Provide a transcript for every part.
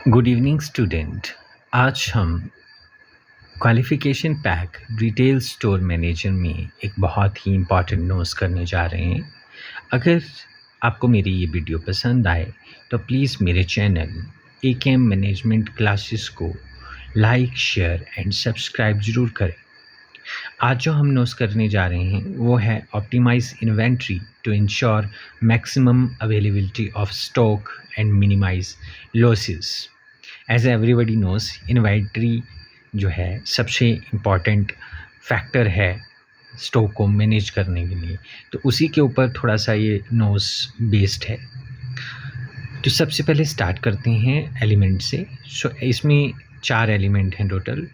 Good evening student. आज हम qualification pack retail store manager में एक बहुत ही इम्पॉर्टेंट नोट्स करने जा रहे हैं। अगर आपको मेरी ये वीडियो पसंद आए तो प्लीज़ मेरे चैनल AKM मैनेजमेंट क्लासेस को लाइक, शेयर एंड सब्सक्राइब ज़रूर करें। आज जो हम नोट्स करने जा रहे हैं वो है optimise inventory to ensure maximum availability of stock and minimise losses. As everybody knows, inventory जो है सबसे इम्पॉर्टेंट फैक्टर है स्टॉक को मैनेज करने के लिए, तो उसी के ऊपर थोड़ा सा ये नोस बेस्ड है। तो सबसे पहले स्टार्ट करते हैं एलिमेंट से। इसमें 4 एलिमेंट हैं total.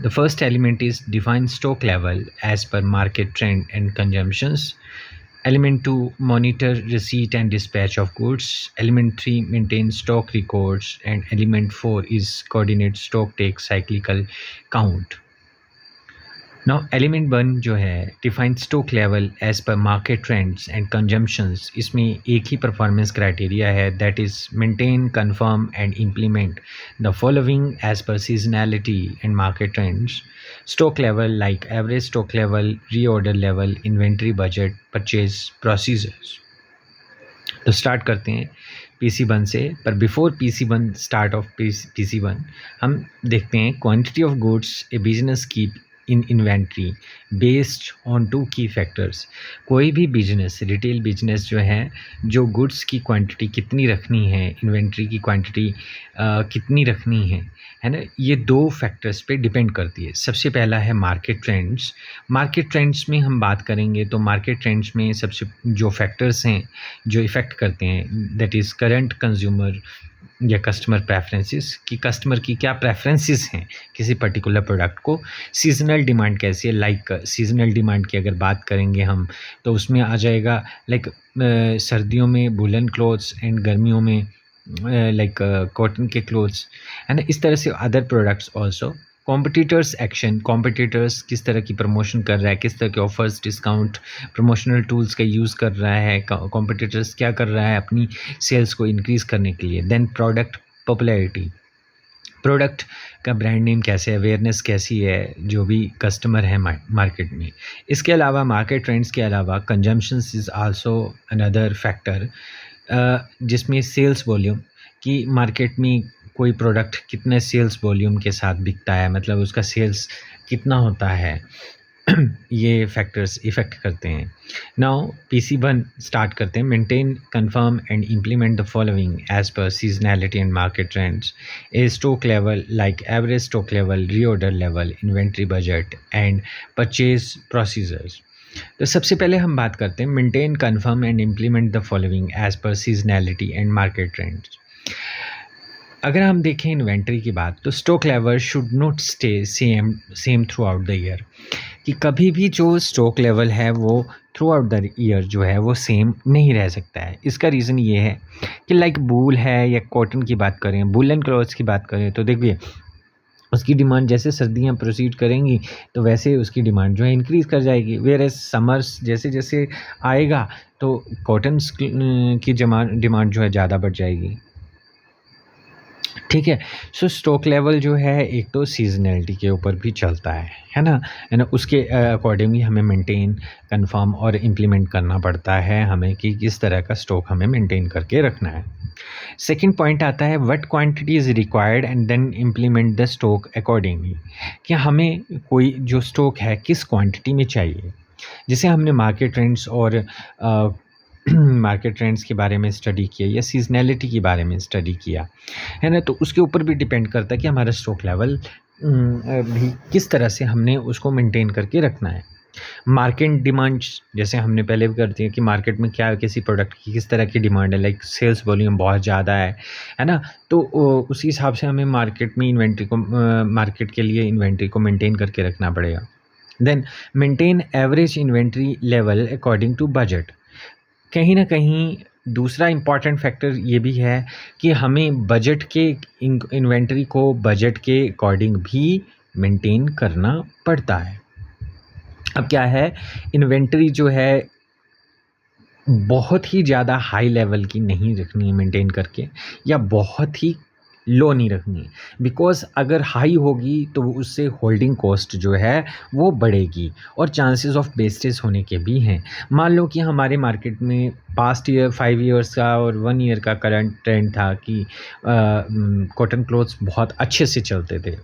The first element is define stock level as per market trend and consumptions. Element 2, monitor receipt and dispatch of goods. Element 3, maintain stock records. And element 4 is coordinate stock take cyclical count. Now element 1 जो है define stock level as per market trends and consumptions। इसमें एक ही performance criteria है, that is maintain, confirm and implement the following as per seasonality and market trends. Stock level like average stock level, reorder level, inventory budget, purchase procedures। तो start करते हैं PC1 से, पर before PC1 start of PC1 हम देखते हैं quantity of goods A business keep in inventory based on 2 की factors. कोई भी बिजनेस, रिटेल बिजनेस जो है, जो गुड्स की क्वांटिटी कितनी रखनी है, इन्वेंट्री की क्वांटिटी कितनी रखनी है ना, ये 2 फैक्टर्स पे डिपेंड करती है। सबसे पहला है मार्केट ट्रेंड्स। मार्केट ट्रेंड्स में हम बात करेंगे तो मार्केट ट्रेंड्स में सबसे जो फैक्टर्स हैं जो इफ़ेक्ट करते हैं, दैट इज़ करंट कंज्यूमर या कस्टमर प्रेफरेंसेस, कि कस्टमर की क्या प्रेफरेंसेस हैं किसी पर्टिकुलर प्रोडक्ट को। सीजनल डिमांड कैसी है, लाइक सीजनल डिमांड की अगर बात करेंगे हम तो उसमें आ जाएगा लाइक सर्दियों में वूलन क्लोथ्स एंड गर्मियों में लाइक कॉटन के क्लोथ्स, है ना। इस तरह से other products also. Competitors action, competitors किस तरह की प्रमोशन कर रहा है, किस तरह के ऑफर्स, डिस्काउंट, प्रमोशनल टूल्स का यूज़ कर रहा है, कॉम्पिटिटर्स क्या कर रहा है अपनी सेल्स को इंक्रीज़ करने के लिए। देन प्रोडक्ट पॉपुलैरिटी, प्रोडक्ट का ब्रांड नेम कैसे है, अवेयरनेस कैसी है जो भी कस्टमर है मार्केट में। इसके अलावा मार्केट ट्रेंड्स के अलावा consumptions is also another factor, जिसमें सेल्स वॉल्यूम, कि मार्केट में कोई प्रोडक्ट कितने सेल्स वॉल्यूम के साथ बिकता है, मतलब उसका सेल्स कितना होता है ये फैक्टर्स इफ़ेक्ट करते हैं। नाउ PC1 स्टार्ट करते हैं। Maintain, confirm and implement the following as per seasonality and market trends. A stock level like average stock level, reorder level, inventory budget and purchase procedures. तो सबसे पहले हम बात करते हैं maintain, confirm and implement the following as per seasonality and market trends. अगर हम देखें इन्वेंट्री की बात, तो stock level should not stay same throughout the year, कि कभी भी जो स्टॉक लेवल है वो थ्रू आउट द ईयर जो है वो सेम नहीं रह सकता है। इसका रीज़न ये है कि लाइक वूल है या कॉटन की बात करें, वूलन क्लॉथ्स की बात करें, तो देखिए उसकी डिमांड जैसे सर्दियाँ प्रोसीड करेंगी तो वैसे उसकी डिमांड जो है इंक्रीज़ कर जाएगी। वेयर एज समर्स जैसे जैसे आएगा तो कॉटन्स की डिमांड जो है ज़्यादा बढ़ जाएगी। ठीक है। सो स्टॉक लेवल जो है एक तो सीजनैलिटी के ऊपर भी चलता है ना। उसके अकॉर्डिंगली हमें मेंटेन, कंफर्म और इम्प्लीमेंट करना पड़ता है हमें, कि किस तरह का स्टॉक हमें मेंटेन करके रखना है। सेकंड पॉइंट आता है what quantity is required and then implement the stock accordingly, कि हमें कोई जो स्टॉक है किस क्वांटिटी में चाहिए। जैसे हमने मार्केट ट्रेंड्स और मार्केट ट्रेंड्स के बारे में स्टडी किया या सीजनैलिटी के बारे में स्टडी किया, है ना, तो उसके ऊपर भी डिपेंड करता है कि हमारा स्टॉक लेवल भी किस तरह से हमने उसको मेंटेन करके रखना है। मार्केट डिमांड्स, जैसे हमने पहले भी करती है कि मार्केट में क्या किसी प्रोडक्ट की किस तरह की डिमांड है, लाइक सेल्स वॉल्यूम बहुत ज़्यादा है ना, तो उसी हिसाब से हमें मार्केट में इन्वेंट्री को मार्केट के लिए इन्वेंट्री को मेंटेन करके रखना पड़ेगा। Then maintain average inventory level according to budget. कहीं ना कहीं दूसरा इम्पॉर्टेंट फैक्टर ये भी है कि हमें बजट के इन्वेंट्री को बजट के अकॉर्डिंग भी मेंटेन करना पड़ता है। अब क्या है, इन्वेंट्री जो है बहुत ही ज़्यादा हाई लेवल की नहीं रखनी है मेंटेन करके, या बहुत ही लो नहीं रखनी है, बिकॉज़ अगर हाई होगी तो उससे होल्डिंग कॉस्ट जो है वो बढ़ेगी और चांसेस ऑफ वेस्टेज होने के भी हैं। मान लो कि हमारे मार्केट में पास्ट ईयर 5 ईयर्स का और 1 ईयर का करंट ट्रेंड था कि कॉटन क्लॉथ्स बहुत अच्छे से चलते थे,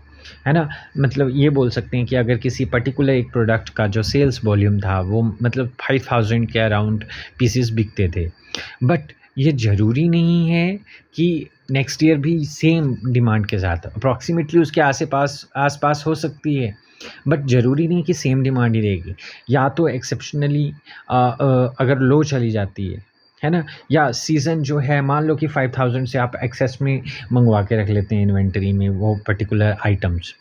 है ना? मतलब ये बोल सकते हैं कि अगर किसी पर्टिकुलर एक प्रोडक्ट का जो सेल्स वॉल्यूम था वो मतलब 5000 के अराउंड पीसेस बिकते थे, बट ये ज़रूरी नहीं है कि नेक्स्ट ईयर भी सेम डिमांड के साथ, अप्रॉक्सीमेटली उसके आस-पास हो सकती है, बट ज़रूरी नहीं कि सेम डिमांड ही रहेगी। या तो एक्सेप्शनली अगर लो चली जाती है ना? या सीज़न जो है मान लो कि 5000 से आप एक्सेस में मंगवा के रख लेते हैं इन्वेंटरी में वो पर्टिकुलर आइटम्स,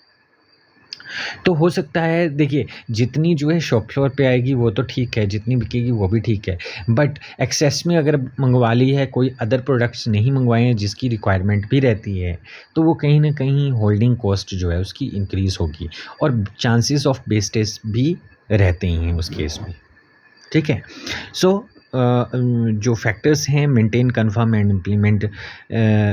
तो हो सकता है देखिए जितनी जो है शॉप फ्लोर पे आएगी वो तो ठीक है, जितनी बिकेगी वो भी ठीक है, बट एक्सेस में अगर मंगवा ली है, कोई अदर प्रोडक्ट्स नहीं मंगवाए हैं जिसकी रिक्वायरमेंट भी रहती है, तो वो कहीं न कहीं होल्डिंग कॉस्ट जो है उसकी इंक्रीज़ होगी और चांसेस ऑफ वेस्टेज भी रहते ही हैं उस केस में, ठीक है? सो जो फैक्टर्स हैं मेंटेन, कन्फर्म एंड इम्प्लीमेंट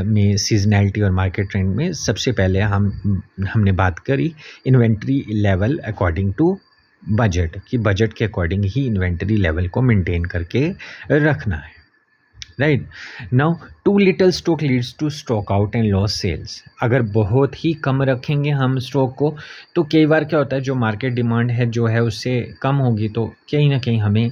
में सीज़नैलिटी और मार्केट ट्रेंड में सबसे पहले हमने बात करी inventory level according to budget, कि बजट के अकॉर्डिंग ही इन्वेंटरी लेवल को मेंटेन करके रखना है, right? Now too little stock leads to stock out and loss sales. अगर बहुत ही कम रखेंगे हम स्टॉक को तो कई बार क्या होता है जो मार्केट डिमांड है जो है उससे कम होगी तो कहीं ना कहीं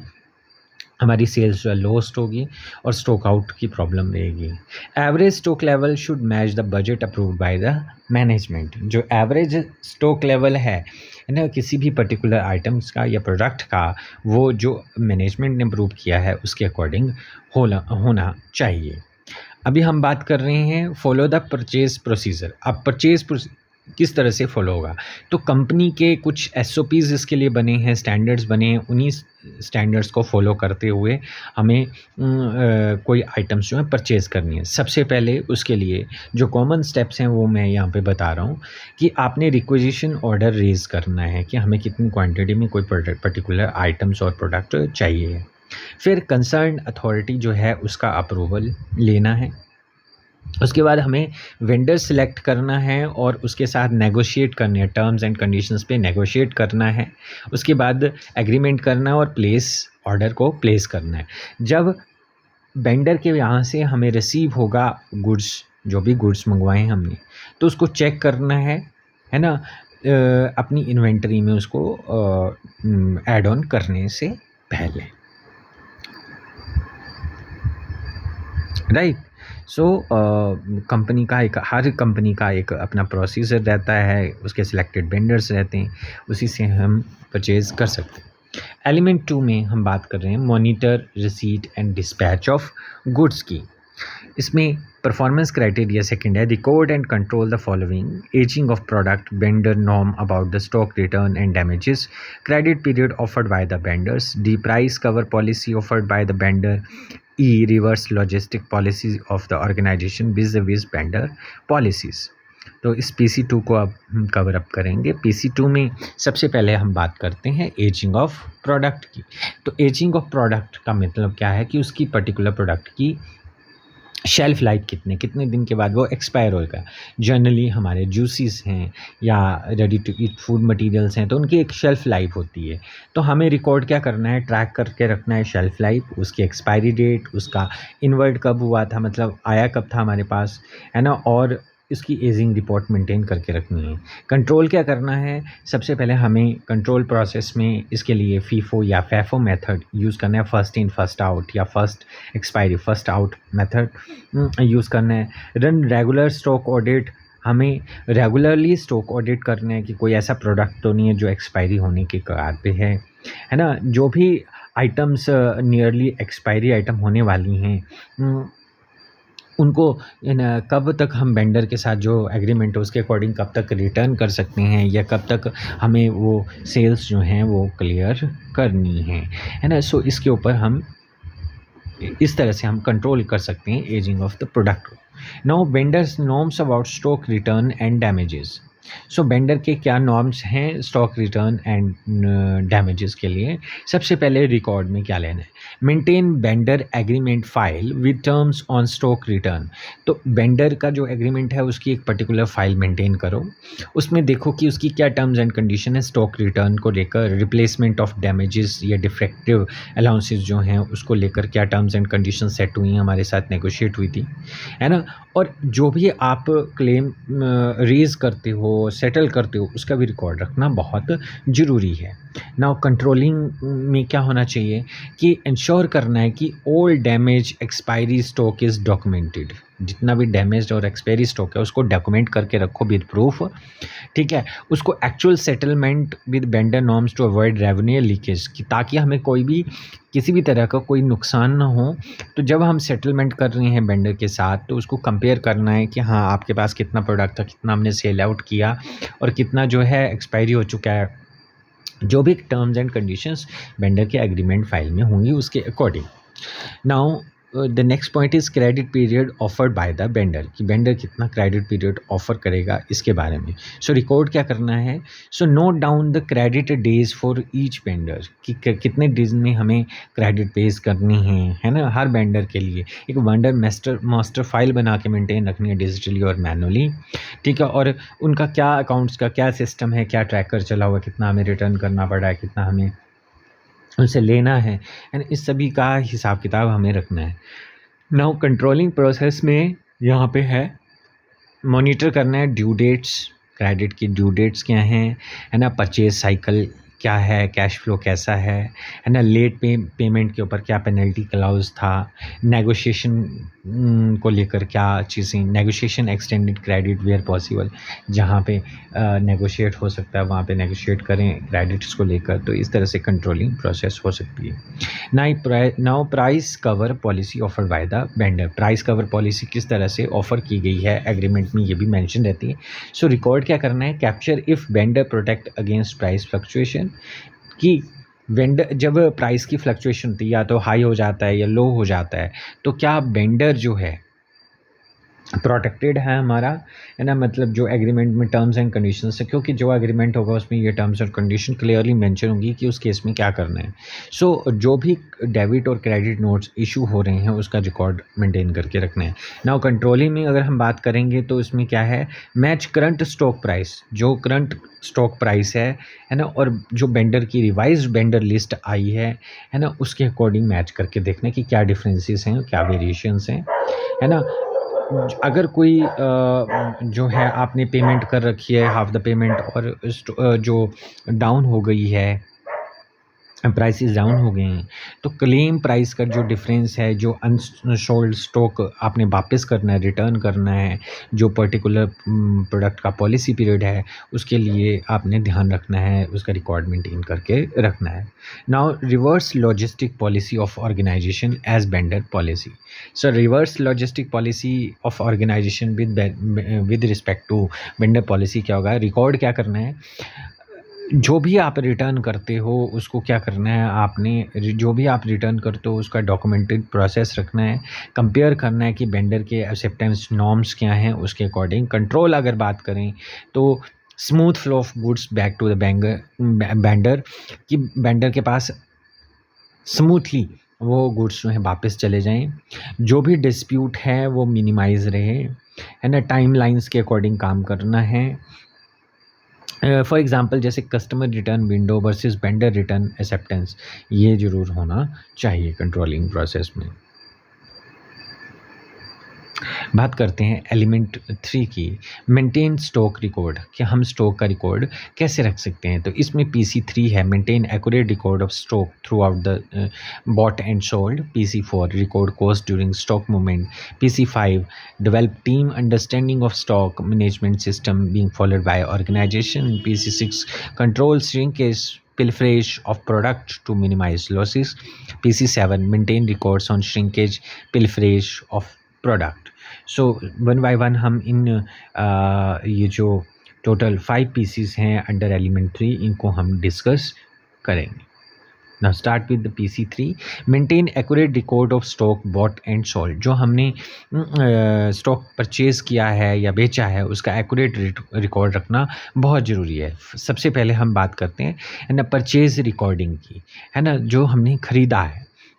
हमारी सेल्स जो है लोस्ट होगी और स्टॉक आउट की प्रॉब्लम रहेगी। Average stock level should match the budget approved by the management. जो एवरेज स्टॉक लेवल है ना किसी भी पर्टिकुलर आइटम्स का या प्रोडक्ट का, वो जो मैनेजमेंट ने अप्रूव किया है उसके अकॉर्डिंग होना चाहिए। अभी हम बात कर रहे हैं फॉलो द परचेज प्रोसीजर। अब परचेज किस तरह से फॉलो होगा, तो कंपनी के कुछ एसओपीज़ इसके लिए बने हैं, स्टैंडर्ड्स बने हैं, उन्हीं स्टैंडर्ड्स को फॉलो करते हुए हमें कोई आइटम्स जो है परचेज़ करनी है। सबसे पहले उसके लिए जो कॉमन स्टेप्स हैं वो मैं यहाँ पे बता रहा हूँ कि आपने रिक्वेजिशन ऑर्डर रेज़ करना है कि हमें कितनी क्वांटिटी में कोई पर्टिकुलर आइटम्स और प्रोडक्ट चाहिए। फिर कंसर्न अथॉरिटी जो है उसका अप्रूवल लेना है। उसके बाद हमें वेंडर सिलेक्ट करना है और उसके साथ नेगोशिएट करने हैं, टर्म्स एंड कंडीशंस पे नेगोशिएट करना है। उसके बाद एग्रीमेंट करना है और ऑर्डर को प्लेस करना है। जब वेंडर के यहाँ से हमें रिसीव होगा गुड्स, जो भी गुड्स मंगवाए हैं हमने, तो उसको चेक करना है ना? अपनी इन्वेंटरी में उसको ऐड ऑन करने से पहले, राइट? सो हर कंपनी का एक अपना प्रोसीजर रहता है, उसके सिलेक्टेड वेंडर्स रहते हैं, उसी से हम परचेज़ कर सकते हैं। एलिमेंट 2 में हम बात कर रहे हैं monitor receipt and dispatch of goods की। इसमें परफॉर्मेंस क्राइटेरिया सेकंड है, record and control the following: ageing of product, vendor norm about the stock return and damages, credit period offered by the vendors, D price cover policy offered by the vendor, E reverse logistic policy of the organisation viz vendor policies. तो इस PC2 को अब हम cover up करेंगे। PC2 में सबसे पहले हम बात करते हैं एजिंग ऑफ प्रोडक्ट की। तो एजिंग ऑफ प्रोडक्ट का मतलब क्या है कि उसकी पर्टिकुलर प्रोडक्ट की शेल्फ़ लाइफ कितने दिन के बाद वो एक्सपायर होगा। जनरली हमारे जूसेस हैं या ready to eat food materials हैं तो उनकी एक शेल्फ़ लाइफ होती है। तो हमें रिकॉर्ड क्या करना है, ट्रैक करके रखना है शेल्फ़ लाइफ, उसकी एक्सपायरी डेट, उसका इनवर्ट कब हुआ था, मतलब आया कब था हमारे पास, है ना? और इसकी एजिंग रिपोर्ट मेंटेन करके रखनी है। कंट्रोल क्या करना है, सबसे पहले हमें कंट्रोल प्रोसेस में इसके लिए फीफो या फैफो मेथड यूज़ करना है, फर्स्ट इन फर्स्ट आउट या first expiry first out method use करना है। रन रेगुलर स्टॉक ऑडिट, हमें रेगुलरली स्टॉक ऑडिट करना है कि कोई ऐसा प्रोडक्ट तो नहीं है जो एक्सपायरी होने के कगार पे है ना? जो भी आइटम्स नियरली एक्सपायरी आइटम होने वाली हैं उनको कब तक हम वेंडर के साथ जो एग्रीमेंट है उसके अकॉर्डिंग कब तक रिटर्न कर सकते हैं या कब तक हमें वो सेल्स जो हैं वो क्लियर करनी है ना? सो इसके ऊपर हम इस तरह से हम कंट्रोल कर सकते हैं ageing of the product. Now vendors norms about stock return and damages. So vendor के क्या नॉर्म्स हैं स्टॉक रिटर्न एंड डैमेजेस के लिए? सबसे पहले रिकॉर्ड में क्या लेना है? Maintain vendor agreement file with terms on stock return. तो वेंडर का जो एग्रीमेंट है उसकी एक पर्टिकुलर फाइल मेंटेन करो, उसमें देखो कि उसकी क्या टर्म्स एंड कंडीशन है स्टॉक रिटर्न को लेकर, रिप्लेसमेंट ऑफ डैमेजेस या डिफेक्टिव अलाउंसेस जो हैं उसको लेकर क्या टर्म्स एंड कंडीशन सेट हुई हैं, हमारे साथ नेगोशिएट हुई थी, है ना? और जो भी आप क्लेम रेज़ करते हो, सेटल करते हो, उसका भी रिकॉर्ड रखना बहुत ज़रूरी है। नाउ कंट्रोलिंग में क्या होना चाहिए कि इंश्योर करना है कि all damage expiry stock is documented. जितना भी डैमेज्ड और एक्सपायरी स्टॉक है उसको डॉक्यूमेंट करके रखो विद प्रूफ, ठीक है? उसको actual settlement with vendor norms to avoid revenue leakage, कि ताकि हमें कोई भी किसी भी तरह का कोई नुकसान ना हो। तो जब हम सेटलमेंट कर रहे हैं वेंडर के साथ तो उसको कंपेयर करना है कि हाँ, आपके पास कितना प्रोडक्ट था, कितना हमने सेल आउट किया और कितना जो है एक्सपायरी हो चुका है। जो भी टर्म्स एंड कंडीशंस वेंडर के एग्रीमेंट फाइल में होंगी उसके अकॉर्डिंग। Now the next point is credit period offered by the vendor, कि वेंडर कितना क्रेडिट पीरियड ऑफर करेगा इसके बारे में। सो रिकॉर्ड क्या करना है? So note down the credit days for each vendor, कि कितने डेज में हमें क्रेडिट पेज करनी है ना? हर वेंडर के लिए एक वेंडर मास्टर फाइल बना के मेंटेन रखनी है डिजिटली और मैनुअली, ठीक है? और उनका क्या अकाउंट्स का क्या सिस्टम है, क्या ट्रैकर चला हुआ, कितना हमें रिटर्न करना पड़ा है, कितना हमें उनसे लेना है एंड इस सभी का हिसाब किताब हमें रखना है। नाउ कंट्रोलिंग प्रोसेस में यहाँ पे है मॉनिटर करना है ड्यू डेट्स, क्रेडिट की ड्यू डेट्स क्या हैं, है ना? परचेज साइकिल क्या है, कैश फ्लो कैसा है ना? लेट पेमेंट के ऊपर क्या पेनल्टी क्लाउज था, नेगोशिएशन को लेकर क्या चीज़ें, negotiation extended credit where possible, जहाँ पे नेगोशिएट हो सकता है वहाँ पे नेगोशिएट करें क्रेडिट्स को लेकर। तो इस तरह से कंट्रोलिंग प्रोसेस हो सकती है। Now price cover policy offered by the vendor, price cover policy किस तरह से ऑफर की गई है एग्रीमेंट में, ये भी मेंशन रहती है। सो रिकॉर्ड क्या करना है? Capture if vendor protect against price fluctuation, कि वेंडर जब प्राइस की फ्लक्चुएशन होती है, या तो हाई हो जाता है या लो हो जाता है, तो क्या वेंडर जो है प्रोटेक्टेड है हमारा, है ना? मतलब जो एग्रीमेंट में टर्म्स एंड कंडीशंस है, क्योंकि जो एग्रीमेंट होगा उसमें ये टर्म्स और कंडीशन क्लियरली मेंशन होंगी कि उस केस में क्या करना है। सो जो भी डेबिट और क्रेडिट नोट्स इशू हो रहे हैं उसका रिकॉर्ड मेंटेन करके रखना है। नाउ कंट्रोलिंग में अगर हम बात करेंगे तो इसमें क्या है? मैच करंट स्टॉक प्राइस, जो करंट स्टॉक प्राइस है ना? और जो वेंडर की रिवाइज्ड वेंडर लिस्ट आई है ना? उसके अकॉर्डिंग मैच करके देखना कि क्या डिफरेंसेस हैं, क्या वेरिएशंस हैं, है ना? अगर कोई जो है आपने पेमेंट कर रखी है हाफ द पेमेंट और जो डाउन हो गई है, प्राइसेस डाउन हो गए हैं, तो क्लेम प्राइस का जो डिफरेंस है, जो अनसोल्ड स्टॉक आपने वापस करना है, रिटर्न करना है, जो पर्टिकुलर प्रोडक्ट का पॉलिसी पीरियड है उसके लिए आपने ध्यान रखना है, उसका रिकॉर्ड मेंटेन करके रखना है। Now reverse logistic policy of organisation as vendor policy. So reverse logistic policy of organisation with respect to vendor policy क्या होगा? रिकॉर्ड क्या करना है? जो भी आप रिटर्न करते हो उसको क्या करना है आपने, जो भी आप रिटर्न करते हो उसका डॉक्यूमेंटेड प्रोसेस रखना है, कंपेयर करना है कि वेंडर के एक्सेप्टेंस नॉर्म्स क्या हैं उसके अकॉर्डिंग। कंट्रोल अगर बात करें तो smooth flow of goods back to the vendor, कि वेंडर के पास स्मूथली वो गुड्स जो हैं वापस चले जाएं, जो भी डिस्प्यूट है वो मिनिमाइज रहे, है ना? टाइम लाइन्स के अकॉर्डिंग काम करना है। फॉर एग्ज़ाम्पल जैसे customer return window versus vendor return acceptance, ये ज़रूर होना चाहिए कंट्रोलिंग प्रोसेस में। बात करते हैं एलिमेंट 3 की, मेंटेन स्टॉक रिकॉर्ड, कि हम स्टॉक का रिकॉर्ड कैसे रख सकते हैं। तो इसमें PC3 है maintain accurate record of stock throughout the bought and sold. PC4 record cost during stock movement. PC5 develop team understanding of stock management system being followed by organization. PC6 control shrinkage pilferage of product to minimize losses. PC7 maintain records on shrinkage pilferage of product. So one by one हम इन ये जो total 5 PCs हैं under element 3 इनको हम discuss करेंगे। Now start with the PC3। Maintain accurate record of stock bought and sold. जो हमने स्टॉक परचेज किया है या बेचा है उसका एक्यूरेट रिकॉर्ड रखना बहुत ज़रूरी है। सबसे पहले हम बात करते हैं है ना परचेज रिकॉर्डिंग की, है ना, जो हमने ख़रीदा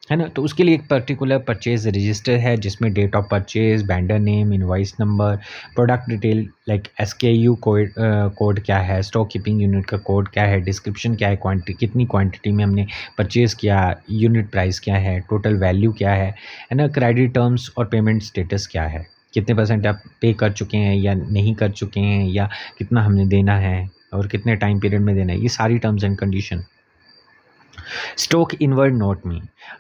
है ना, तो उसके लिए एक पर्टिकुलर परचेज रजिस्टर है जिसमें date of purchase, vendor name, invoice number, product detail like SKU code क्या है, स्टॉक कीपिंग यूनिट का कोड क्या है, डिस्क्रिप्शन क्या है, क्वांटिटी कितनी क्वांटिटी में हमने परचेज़ किया, यूनिट प्राइस क्या है, टोटल वैल्यू क्या है ना, क्रेडिट टर्म्स और पेमेंट स्टेटस क्या है, कितने % आप पे कर चुके हैं या नहीं कर चुके हैं, या कितना हमने देना है और कितने टाइम पीरियड में देना है, ये सारी terms and condition. Stock inward note में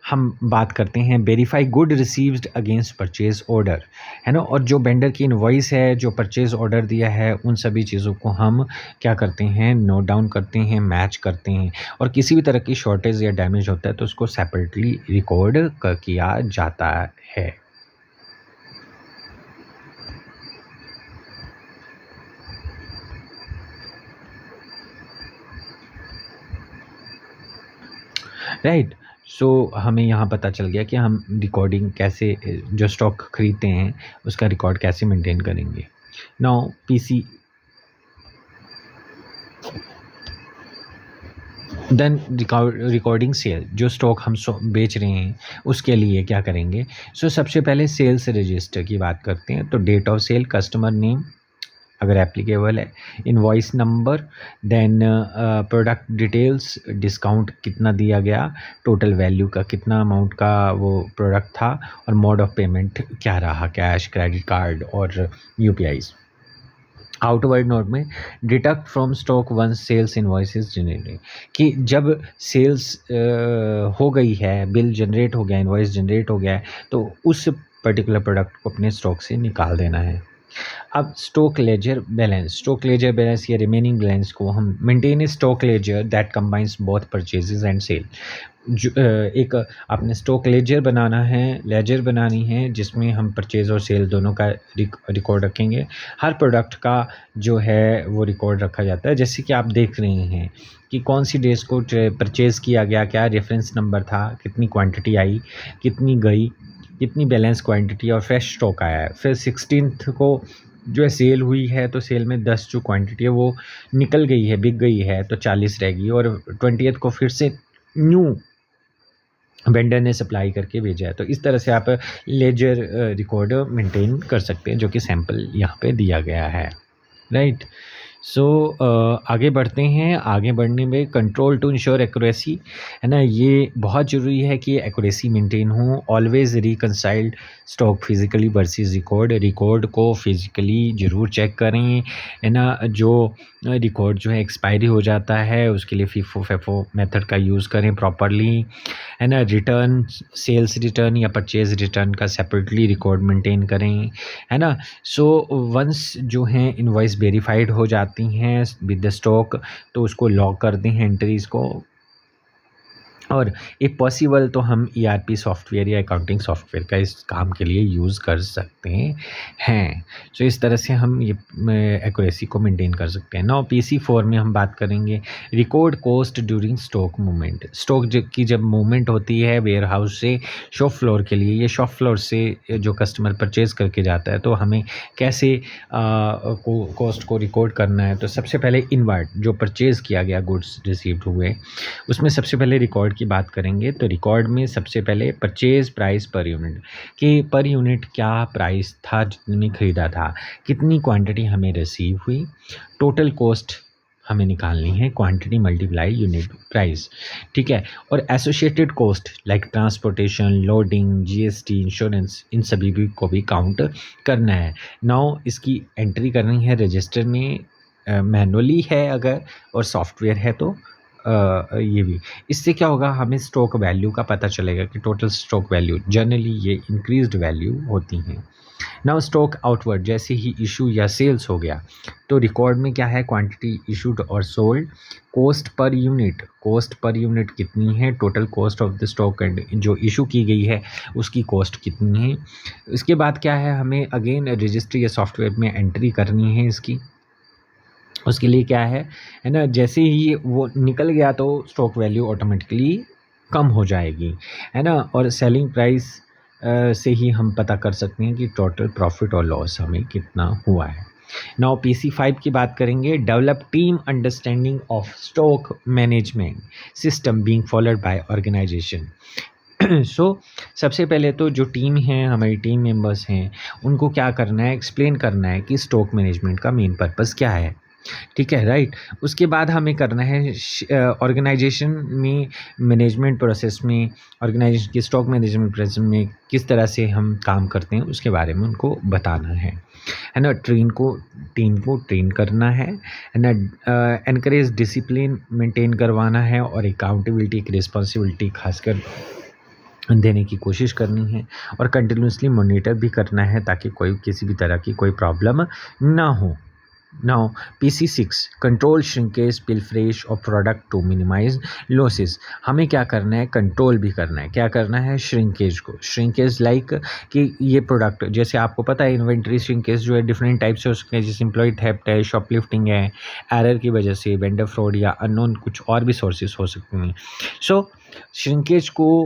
हम बात करते हैं verify good received against purchase order, है ना, और जो वेंडर की इनवॉइस है, जो परचेज ऑर्डर दिया है, उन सभी चीज़ों को हम क्या करते हैं, नोट डाउन करते हैं, मैच करते हैं, और किसी भी तरह की शॉर्टेज या डैमेज होता है तो उसको सेपरेटली रिकॉर्ड किया जाता है। राइट। सो हमें यहाँ पता चल गया कि हम रिकॉर्डिंग कैसे जो स्टॉक खरीदते हैं उसका रिकॉर्ड कैसे मेंटेन करेंगे। Now PC then recording sale, जो स्टॉक हम बेच रहे हैं उसके लिए क्या करेंगे। सबसे पहले सेल्स रजिस्टर की बात करते हैं। तो date of sale, customer name अगर एप्लीकेबल है, invoice number, then product details, discount कितना दिया गया, टोटल वैल्यू का कितना अमाउंट का वो प्रोडक्ट था, और मोड ऑफ पेमेंट क्या रहा, कैश, क्रेडिट कार्ड और UPI। आउटवर्ड नोट में deduct from stock one sales invoices generate, कि जब सेल्स हो गई है, बिल जनरेट हो गया, इन्वॉइस जनरेट हो गया है, तो उस पर्टिकुलर प्रोडक्ट को अपने स्टॉक से निकाल देना है। अब स्टॉक लेजर बैलेंस या रिमेनिंग बैलेंस को हम maintain stock ledger that combines both purchases and sale. एक आपने स्टॉक लेजर बनानी है जिसमें हम परचेज और सेल दोनों का रिकॉर्ड रखेंगे। हर प्रोडक्ट का जो है वो रिकॉर्ड रखा जाता है, जैसे कि आप देख रहे हैं कि कौन सी डेज को परचेज़ किया गया, क्या रेफरेंस नंबर था, कितनी क्वांटिटी आई, कितनी गई, कितनी बैलेंस क्वांटिटी और फ्रेश स्टॉक आया है। फिर 16th को जो है सेल हुई है, तो सेल में 10 जो क्वांटिटी है वो निकल गई है, बिक गई है, तो 40 रहेगी, और 20th को फिर से न्यू वेंडर ने सप्लाई करके भेजा है। तो इस तरह से आप लेजर रिकॉर्ड मेंटेन कर सकते हैं, जो कि सैंपल यहाँ पे दिया गया है। राइट। आगे बढ़ते हैं। आगे बढ़ने में कंट्रोल टू इंश्योर एक्यूरेसी, है ना, ये बहुत ज़रूरी है कि एक्यूरेसी मेंटेन हो। Always reconciled stock physically versus record को फिज़िकली ज़रूर चेक करें, है ना। जो रिकॉर्ड जो है एक्सपायरी हो जाता है उसके लिए FIFO मेथड का यूज़ करें प्रॉपरली, है ना। रिटर्न, सेल्स रिटर्न या परचेज रिटर्न का सेपरेटली रिकॉर्ड मेंटेन करें, है ना। वंस जो है इनवॉइस वेरीफाइड हो जाती हैं विद द स्टॉक, तो उसको लॉक कर दें एंट्रीज़ को, और इफ़ पॉसिबल तो हम ERP सॉफ्टवेयर या अकाउंटिंग सॉफ्टवेयर का इस काम के लिए यूज़ कर सकते हैं। इस तरह से हम ये एक्यूरेसी को मेंटेन कर सकते हैं। नाउ PC4 में हम बात करेंगे record cost during stock movement. Stock की जब मूवमेंट होती है वेयर हाउस से शॉप फ्लोर के लिए, ये शॉप फ्लोर से जो कस्टमर परचेज़ करके जाता है, तो हमें कैसे कॉस्ट को रिकॉर्ड करना है। तो सबसे पहले इनवर्ड, जो परचेज़ किया गया गुड्स रिसीव्ड हुए, उसमें सबसे पहले रिकॉर्ड की बात करेंगे। तो रिकॉर्ड में सबसे पहले परचेज प्राइस पर यूनिट, कि पर यूनिट क्या प्राइस था जितने ख़रीदा था, कितनी क्वांटिटी हमें रिसीव हुई, टोटल कॉस्ट हमें निकालनी है, क्वांटिटी मल्टीप्लाई यूनिट प्राइस, ठीक है। और associated cost like transportation, loading, GST, insurance, इन सभी भी को भी काउंट करना है। नाउ इसकी एंट्री करनी है रजिस्टर में, मैनुअली है अगर, और सॉफ्टवेयर है तो ये भी। इससे क्या होगा, हमें स्टॉक वैल्यू का पता चलेगा कि टोटल स्टॉक वैल्यू जनरली ये इंक्रीज्ड वैल्यू होती हैं। नाउ स्टॉक आउटवर्ड, जैसे ही इशू या सेल्स हो गया, तो रिकॉर्ड में क्या है, क्वांटिटी इशूड और सोल्ड, कॉस्ट पर यूनिट कितनी है, total cost of the stock and जो इशू की गई है उसकी कॉस्ट कितनी है। इसके बाद क्या है, हमें अगेन रजिस्ट्री या सॉफ्टवेयर में एंट्री करनी है इसकी। उसके लिए क्या है ना, जैसे ही वो निकल गया तो स्टॉक वैल्यू ऑटोमेटिकली कम हो जाएगी, है ना? और सेलिंग प्राइस से ही हम पता कर सकते हैं कि टोटल प्रॉफिट और लॉस हमें कितना हुआ है। नाउ PC5 की बात करेंगे। Develop team understanding of stock management system being followed by organization. So सबसे पहले तो जो टीम है, हमारी टीम मेंबर्स हैं, उनको क्या करना है, एक्सप्लेन करना है कि स्टॉक मैनेजमेंट का मेन पर्पस क्या है। ठीक है, राइट? उसके बाद हमें करना है ऑर्गेनाइजेशन में, मैनेजमेंट प्रोसेस में, ऑर्गेनाइजेशन की स्टॉक मैनेजमेंट प्रोसेस में किस तरह से हम काम करते हैं उसके बारे में उनको बताना है ना? टीम को ट्रेन करना है ना? एनकरेज डिसिप्लिन मेंटेन करवाना है और अकाउंटेबिलिटी, एक रिस्पॉन्सिबिलिटी खासकर देने की कोशिश करनी है और कंटिन्यूसली मॉनिटर भी करना है ताकि कोई किसी भी तरह की कोई प्रॉब्लम ना हो। नाउ PC6 कंट्रोल श्रिंकेज, पिलफ्रेश और प्रोडक्ट टू मिनिमाइज लॉसेस। हमें क्या करना है, कंट्रोल भी करना है। क्या करना है, श्रिंकेज को, श्रिंकेज लाइक कि ये प्रोडक्ट, जैसे आपको पता है इन्वेंट्री श्रिंकेज जो है डिफरेंट टाइप्स हो सकते हैं, जैसे एम्प्लॉय थेफ्ट है, शॉपलिफ्टिंग है, एरर की वजह से, वेंडर फ्रॉड या अननोन कुछ और भी सोर्सेज हो सकते हैं। सो श्रिंकेज को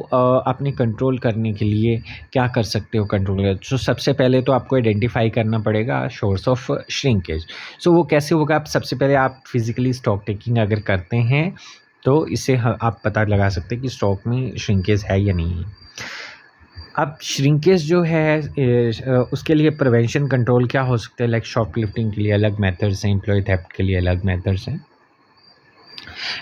अपने कंट्रोल करने के लिए क्या कर सकते हो, कंट्रोल सो सबसे पहले तो आपको आइडेंटिफाई करना पड़ेगा सोर्स ऑफ श्रिंकेज। सो वो कैसे होगा, आप सबसे पहले आप फिजिकली स्टॉक टेकिंग अगर करते हैं तो इससे आप पता लगा सकते हैं कि स्टॉक में श्रिंकेज है या नहीं है। अब श्रिंकेज जो है उसके लिए प्रिवेंशन कंट्रोल क्या हो सकते हैं, लाइक शॉपलिफ्टिंग के लिए अलग मेथड्स हैं, एम्प्लॉय थेफ्ट के लिए अलग मेथड्स हैं।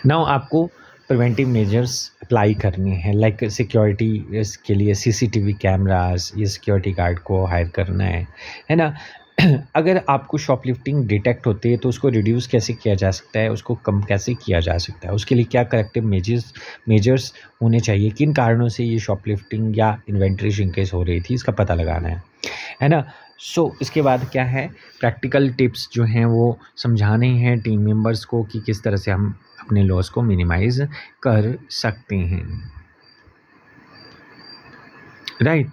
नाउ आपको प्रिवेंटिव मेजर्स अप्लाई करने हैं, लाइक सिक्योरिटी के लिए CCTV कैमरास, ये सिक्योरिटी गार्ड को हायर करना है ना? अगर आपको शॉपलिफ्टिंग डिटेक्ट होती है तो उसको रिड्यूस कैसे किया जा सकता है, उसको कम कैसे किया जा सकता है, उसके लिए क्या करेक्टिव मेजर्स होने चाहिए, किन कारणों से ये शॉपलिफ्टिंग या इन्वेंट्री श्रिंकेज हो रही थी, इसका पता लगाना है ना? सो इसके बाद क्या है, प्रैक्टिकल टिप्स जो हैं वो समझाने हैं टीम मेंबर्स को कि किस तरह से हम अपने लॉस को मिनिमाइज कर सकते हैं, राइट?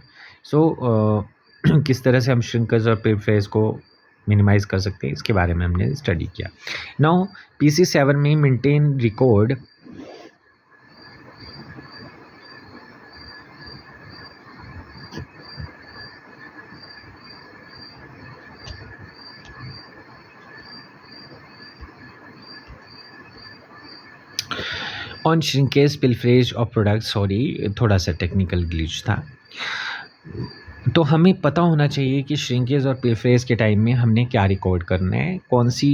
सो किस तरह से हम श्रिंकेज और पिलफ्रेज को मिनिमाइज कर सकते हैं, इसके बारे में हमने स्टडी किया। नाउ PC7 में maintain record on shrinkage, pilferage और प्रोडक्ट, सॉरी थोड़ा सा टेक्निकल ग्लिच था। तो हमें पता होना चाहिए कि श्रिंकेज और पिलफ्रेज के टाइम में हमने क्या रिकॉर्ड करना है, कौन सी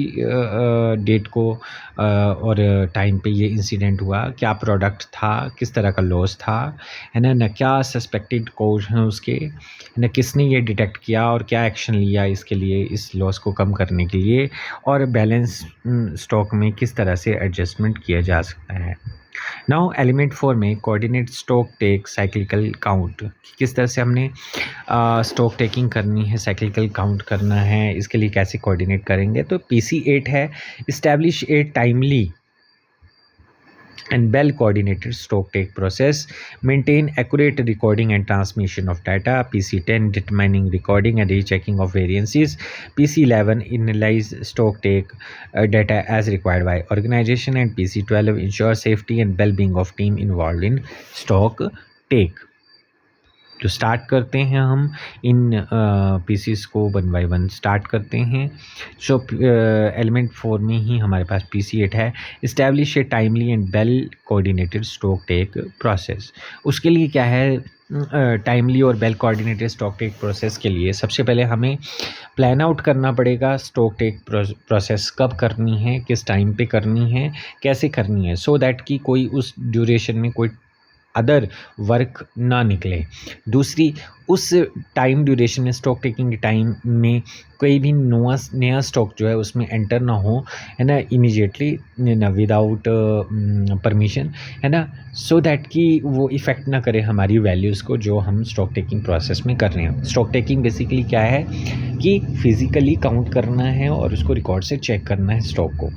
डेट को और टाइम पे ये इंसिडेंट हुआ, क्या प्रोडक्ट था, किस तरह का लॉस था, है ना? क्या सस्पेक्टेड कोज हैं उसके, है ना? किसने ये डिटेक्ट किया और क्या एक्शन लिया इसके लिए, इस लॉस को कम करने के लिए, और बैलेंस स्टॉक में किस तरह से एडजस्टमेंट किया जा सकता है। नाउ एलिमेंट 4 में coordinate stock take cyclical count, किस तरह से हमने स्टॉक टेकिंग करनी है, साइक्लिकल काउंट करना है, इसके लिए कैसे कोऑर्डिनेट करेंगे। तो PC8 है, establish a timely and well coordinated stock take process, maintain accurate recording and transmission of data. PC10 determining recording and rechecking of variances. PC11 analyze stock take data as required by organization, and PC12 ensure safety and well-being of team involved in stock take. तो start करते हैं हम इन pieces को 1 by 1 start करते हैं। सो element 4 में ही हमारे पास PC8 है, establish a timely and well coordinated stock take process. उसके लिए क्या है, टाइमली और well coordinated stock take process के लिए सबसे पहले हमें प्लान आउट करना पड़ेगा स्टॉक टेक प्रोसेस कब करनी है, किस टाइम पे करनी है, कैसे करनी है, सो दैट कि कोई उस ड्यूरेशन में कोई अदर वर्क ना निकले। दूसरी, उस टाइम ड्यूरेशन में, स्टॉक टेकिंग के टाइम में कोई भी नया स्टॉक जो है उसमें एंटर ना हो, है ना, इमीडिएटली ना, विदाउट परमिशन, है ना, सो दैट कि वो इफ़ेक्ट ना करे हमारी वैल्यूज़ को जो हम स्टॉक टेकिंग प्रोसेस में कर रहे हैं। स्टॉक टेकिंग बेसिकली क्या है कि फिज़िकली काउंट करना है और उसको रिकॉर्ड से चेक करना है स्टॉक को।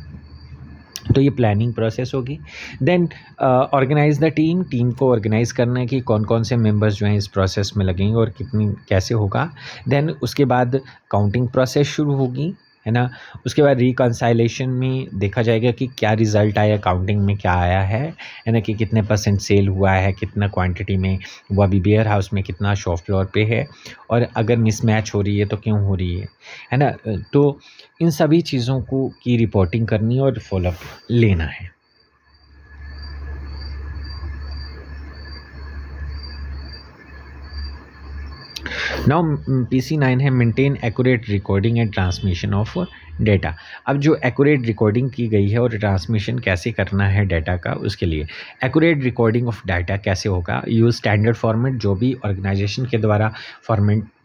तो ये प्लानिंग प्रोसेस होगी। देन ऑर्गेनाइज द टीम को ऑर्गेनाइज करना है कि कौन कौन से मेंबर्स जो हैं इस प्रोसेस में लगेंगे और कितनी कैसे होगा। देन उसके बाद काउंटिंग प्रोसेस शुरू होगी, है ना। उसके बाद रिकंसाइलेशन में देखा जाएगा कि क्या रिज़ल्ट आया, काउंटिंग में क्या आया है ना, कि कितने परसेंट सेल हुआ है, कितना क्वांटिटी में, वो अभी वेयर हाउस में कितना शॉप फ्लोर पे है, और अगर मिसमैच हो रही है तो क्यों हो रही है ना। तो इन सभी चीज़ों को की रिपोर्टिंग करनी और फॉलोअप लेना है। नाउ PC9 है maintain accurate recording and transmission of data. अब जो एक्यूरेट रिकॉर्डिंग की गई है और ट्रांसमिशन कैसे करना है डेटा का, उसके लिए एक्यूरेट रिकॉर्डिंग ऑफ डाटा कैसे होगा, यूज स्टैंडर्ड फॉर्मेट, जो भी ऑर्गेनाइजेशन के द्वारा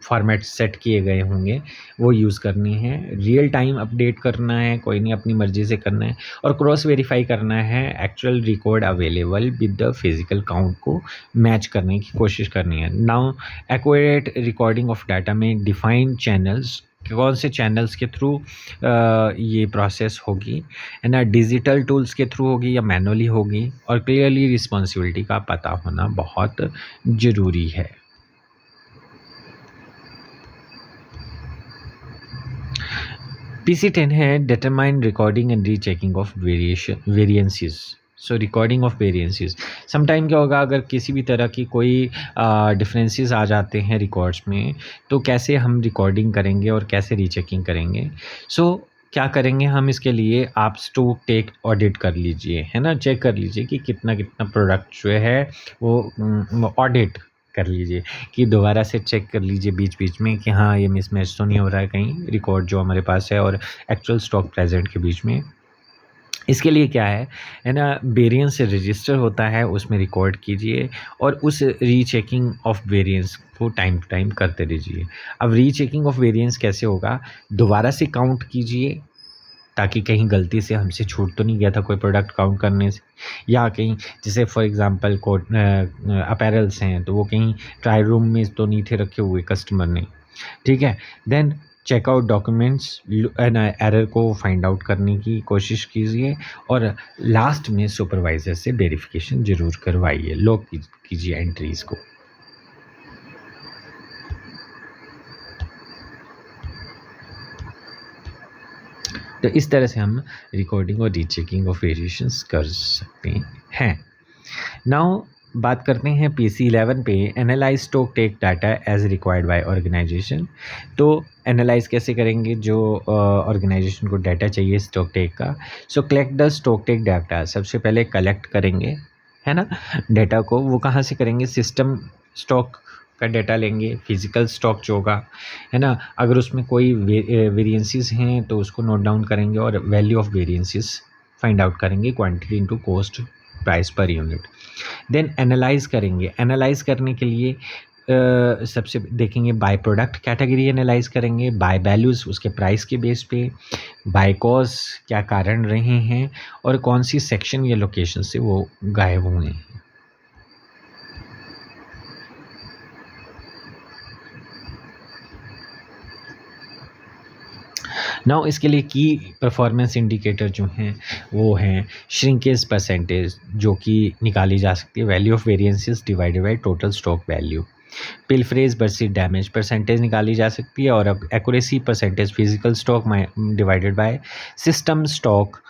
फॉर्मेट सेट किए गए होंगे वो यूज़ करनी है। रियल टाइम अपडेट करना है, कोई नहीं अपनी मर्जी से करना है, और क्रॉस वेरीफाई करना है actual record available with the physical count को मैच करने की कोशिश करनी है। Now accurate recording of data में डिफाइंड चैनल्स, कौन से चैनल्स के थ्रू ये प्रोसेस होगी, है ना, डिजिटल टूल्स के थ्रू होगी या मैनुअली होगी, और क्लियरली रिस्पॉन्सिबिलिटी का पता होना बहुत ज़रूरी है। PC10 है determine recording and rechecking of variances. So recording of variances, sometime क्या होगा, अगर किसी भी तरह की कोई डिफरेंसेस आ जाते हैं रिकॉर्ड्स में, तो कैसे हम रिकॉर्डिंग करेंगे और कैसे रीचेकिंग करेंगे। सो क्या करेंगे हम, इसके लिए आप स्टॉक टेक ऑडिट कर लीजिए, है ना, चेक कर लीजिए कि कितना कितना प्रोडक्ट जो है वो ऑडिट कर लीजिए, कि दोबारा से चेक कर लीजिए बीच बीच में कि हाँ ये मिसमैच तो नहीं हो रहा है कहीं रिकॉर्ड जो हमारे पास है और एक्चुअल स्टॉक प्रेजेंट के बीच में। इसके लिए क्या है ना, वेरिएंस रजिस्टर होता है, उसमें रिकॉर्ड कीजिए और उस रीचेकिंग ऑफ वेरिएंस को टाइम टू टाइम करते रहिए। अब रीचेकिंग ऑफ वेरिएंस कैसे होगा, दोबारा से काउंट कीजिए ताकि कहीं गलती से हमसे छूट तो नहीं गया था कोई प्रोडक्ट काउंट करने से, या कहीं जैसे फॉर एग्जांपल कोट अपैरल्स हैं तो वो कहीं ट्रायल रूम में तो नहीं थे रखे हुए कस्टमर ने, ठीक है। देन चेकआउट डॉक्यूमेंट्स, एरर को फाइंड आउट करने की कोशिश कीजिए, और लास्ट में सुपरवाइज़र से वेरिफिकेशन ज़रूर करवाइए, लॉग कीजिए एंट्रीज़ को। तो इस तरह से हम रिकॉर्डिंग और रीचेकिंग ऑफ वेरिएशंस कर सकते हैं। नाउ बात करते हैं PC11 पे, analyse stock take data as required by organisation. तो एनालाइज कैसे करेंगे, जो ऑर्गेनाइजेशन को डाटा चाहिए स्टॉक टेक का। So collect the stock take data, सबसे पहले कलेक्ट करेंगे, है ना, डाटा को। वो कहाँ से करेंगे, सिस्टम स्टॉक का डाटा लेंगे, फिजिकल स्टॉक जो होगा, है ना, अगर उसमें कोई वेरिएंसेस हैं तो उसको नोट डाउन करेंगे और value of variances find out करेंगे, quantity into cost price per unit. Then analyse करेंगे, एनालाइज करने के लिए सबसे देखेंगे बाय प्रोडक्ट कैटेगरी एनालाइज करेंगे, बाय वैल्यूज़ उसके प्राइस के बेस पे, बाय कॉज क्या कारण रहे हैं और कौन सी सेक्शन या लोकेशन से वो गायब हुए हैं। नाउ इसके लिए की परफॉर्मेंस इंडिकेटर जो हैं वो हैं श्रिंकेज परसेंटेज, जो कि निकाली जा सकती है value of variances divided by total stock value. Pilferage versus damage percentage निकाली जा सकती है, और अब accuracy percentage physical stock divided by system stock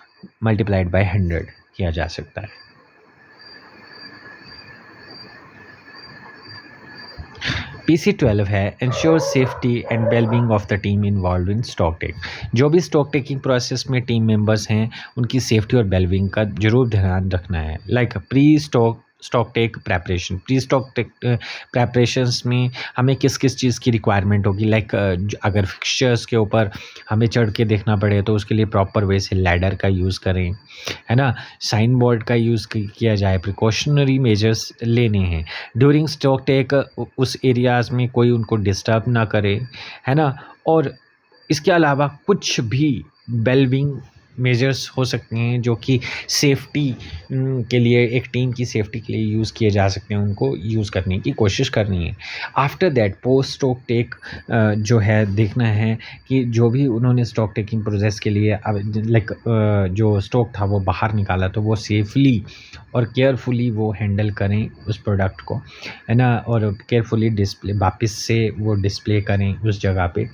multiplied by 100 किया जा सकता है। PC12 है ensure safety and wellbeing of the team involve in stock take. जो भी स्टॉक टेकिंग प्रोसेस में टीम मेंबर्स हैं उनकी सेफ्टी और वेलबींग का जरूर ध्यान रखना है। Like pre stock take preparation, pre stock take preparations में हमें किस किस चीज़ की रिक्वायरमेंट होगी। लाइक अगर फिक्सचर्स के ऊपर हमें चढ़ के देखना पड़े तो उसके लिए प्रॉपर वे से लैडर का यूज़ करें, है ना, साइन बोर्ड का यूज़ किया जाए, प्रिकॉशनरी मेजर्स लेने हैं ड्यूरिंग स्टॉक टेक, उस एरियाज़ में कोई उनको डिस्टर्ब ना करे, है ना। और इसके अलावा कुछ भी वेलबींग मेजर्स हो सकते हैं जो कि सेफ्टी के लिए, एक टीम की सेफ्टी के लिए यूज़ किए जा सकते हैं, उनको यूज़ करने की कोशिश करनी है। After that post stock take जो है देखना है कि जो भी उन्होंने स्टॉक टेकिंग प्रोसेस के लिए लाइक जो स्टॉक था वो बाहर निकाला तो वो सेफली और केयरफुली वो हैंडल करें उस प्रोडक्ट को, है ना, और केयरफुली डिस्प्ले वापस से वो डिस्प्ले करें उस जगह पे,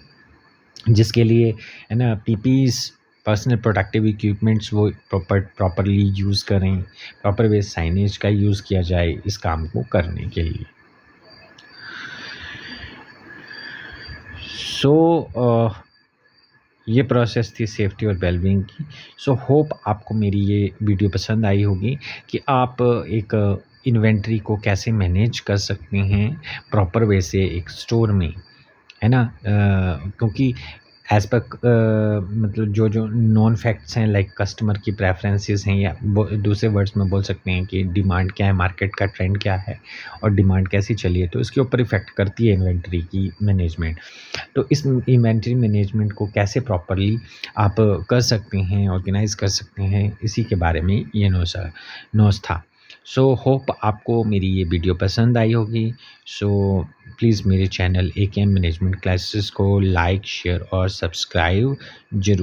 जिसके लिए है ना पीपीज़, पर्सनल प्रोटेक्टिव इक्विपमेंट्स वो प्रॉपरली यूज़ करें, प्रॉपर वे साइनेज का यूज़ किया जाए इस काम को करने के लिए। सो ये प्रोसेस थी सेफ्टी और वेलबींग की। सो होप आपको मेरी ये वीडियो पसंद आई होगी कि आप एक इन्वेंट्री को कैसे मैनेज कर सकते हैं प्रॉपर वे से एक स्टोर में, है ना? क्योंकि एज़ पर मतलब जो नॉन फैक्ट्स हैं लाइक कस्टमर की प्रेफ़रेंसेस हैं, या दूसरे वर्ड्स में बोल सकते हैं कि डिमांड क्या है, मार्केट का ट्रेंड क्या है और डिमांड कैसी चली है, तो इसके ऊपर इफ़ेक्ट करती है इन्वेंटरी की मैनेजमेंट। तो इस इन्वेंटरी मैनेजमेंट को कैसे प्रॉपरली आप कर सकते हैं, ऑर्गेनाइज़ कर सकते हैं, इसी के बारे में ये नोट्स था। सो होप आपको मेरी ये वीडियो पसंद आई होगी। सो प्लीज़ मेरे चैनल एकेएम मैनेजमेंट क्लासेस को लाइक, शेयर और सब्सक्राइब ज़रूर